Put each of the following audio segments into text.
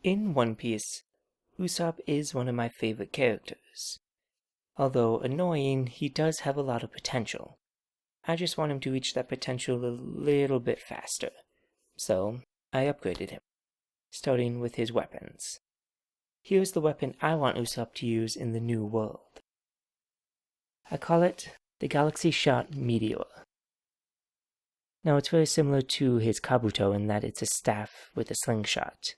In One Piece, Usopp is one of my favorite characters. Although annoying, he does have a lot of potential. I just want him to reach that potential a little bit faster. So, I upgraded him, starting with his weapons. Here's the weapon I want Usopp to use in the new world. I call it the Galaxy Shot Meteor. Now it's very similar to his Kabuto in that it's a staff with a slingshot.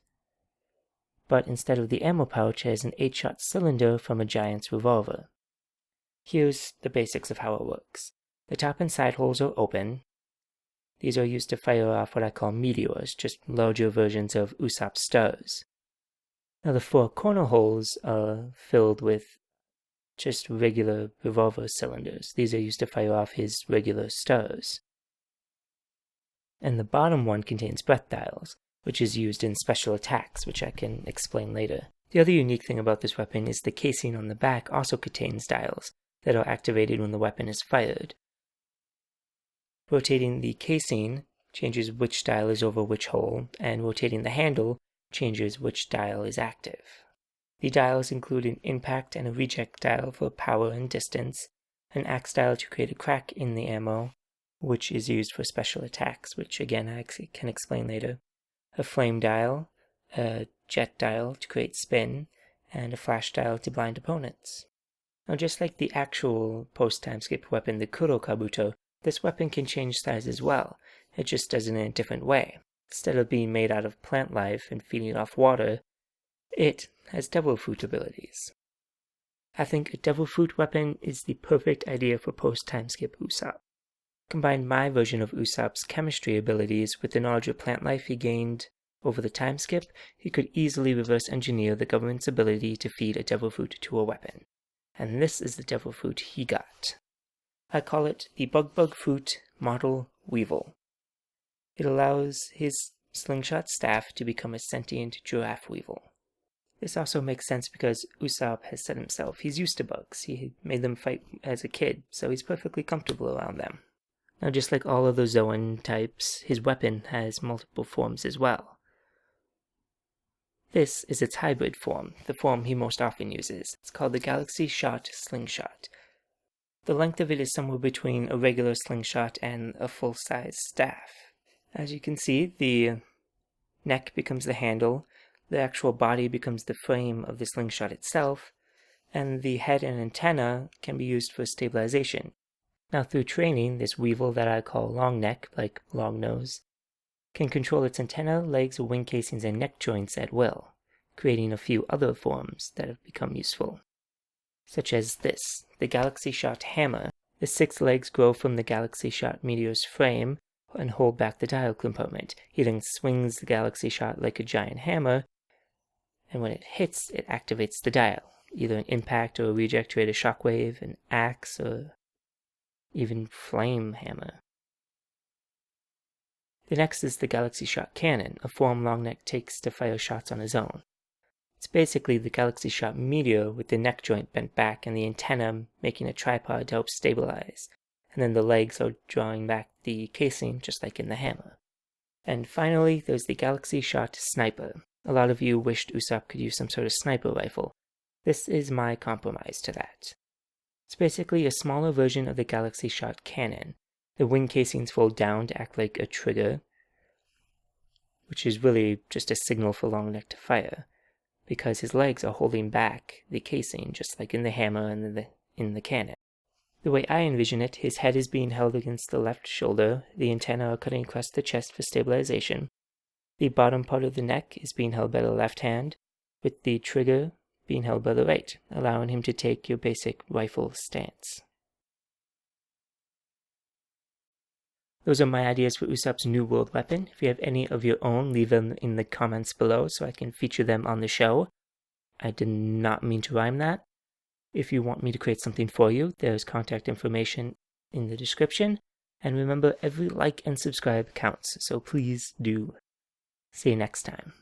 But instead of the ammo pouch, it has an 8-shot cylinder from a giant's revolver. Here's the basics of how it works. The top and side holes are open. These are used to fire off what I call meteors, just larger versions of Usopp's stars. Now the 4 corner holes are filled with just regular revolver cylinders. These are used to fire off his regular stars. And the bottom one contains breath dials, which is used in special attacks, which I can explain later. The other unique thing about this weapon is the casing on the back also contains dials that are activated when the weapon is fired. Rotating the casing changes which dial is over which hole, and rotating the handle changes which dial is active. The dials include an impact and a reject dial for power and distance, an axe dial to create a crack in the ammo, which is used for special attacks, which again I can explain later, a flame dial, a jet dial to create spin, and a flash dial to blind opponents. Now just like the actual post-time skip weapon, the Kuro Kabuto, this weapon can change size as well. It just does it in a different way. Instead of being made out of plant life and feeding off water, it has devil fruit abilities. I think a devil fruit weapon is the perfect idea for post-time skip Usopp. Combine my version of Usopp's chemistry abilities with the knowledge of plant life he gained over the time skip, he could easily reverse engineer the government's ability to feed a devil fruit to a weapon. And this is the devil fruit he got. I call it the Bug Fruit Model Weevil. It allows his slingshot staff to become a sentient giraffe weevil. This also makes sense because Usopp has said himself he's used to bugs. He made them fight as a kid, so he's perfectly comfortable around them. Now just like all of the Zoan types, his weapon has multiple forms as well. This is its hybrid form, the form he most often uses. It's called the Galaxy Shot Slingshot. The length of it is somewhere between a regular slingshot and a full-size staff. As you can see, the neck becomes the handle, the actual body becomes the frame of the slingshot itself, and the head and antenna can be used for stabilization. Now through training, this weevil that I call long neck, like long nose, can control its antenna, legs, wing casings, and neck joints at will, creating a few other forms that have become useful. Such as this, the Galaxy Shot Hammer. The 6 legs grow from the Galaxy Shot Meteor's frame and hold back the dial component. He then swings the Galaxy Shot like a giant hammer, and when it hits, it activates the dial, either an impact or a reject to create a shockwave, an axe, or even flame hammer. The next is the Galaxy Shot Cannon, a form Longneck takes to fire shots on his own. It's basically the Galaxy Shot Meteor with the neck joint bent back and the antenna making a tripod to help stabilize, and then the legs are drawing back the casing just like in the hammer. And finally, there's the Galaxy Shot Sniper. A lot of you wished Usopp could use some sort of sniper rifle. This is my compromise to that. It's basically a smaller version of the Galaxy Shot Cannon. The wing casings fold down to act like a trigger, which is really just a signal for Longneck to fire, because his legs are holding back the casing just like in the hammer and in the cannon. The way I envision it, his head is being held against the left shoulder, the antennae are cutting across the chest for stabilization, the bottom part of the neck is being held by the left hand, with the trigger being held by the right, allowing him to take your basic rifle stance. Those are my ideas for Usopp's New World weapon. If you have any of your own, leave them in the comments below so I can feature them on the show. I did not mean to rhyme that. If you want me to create something for you, there's contact information in the description. And remember, every like and subscribe counts, so please do. See you next time.